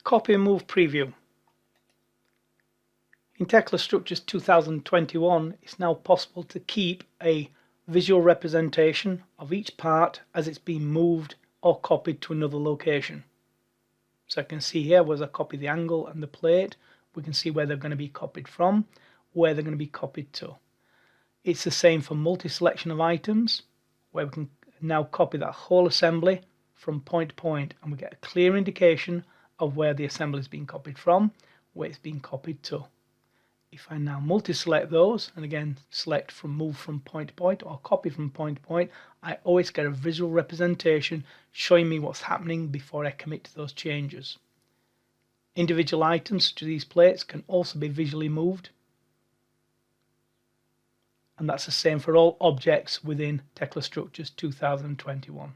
Copy and move preview. In Tekla Structures 2021, it's now possible to keep a visual representation of each part as it's being moved or copied to another location. So I can see here where I copy the angle and the plate, we can see where they're going to be copied from, where they're going to be copied to. It's the same for multi-selection of items, where we can now copy that whole assembly from point to point, and we get a clear indication of where the assembly is being copied from, where it's being copied to. If I now multi-select those, and again select from move from point to point or copy from point to point, I always get a visual representation showing me what's happening before I commit to those changes. Individual items such as these plates can also be visually moved, and that's the same for all objects within Tekla Structures 2021.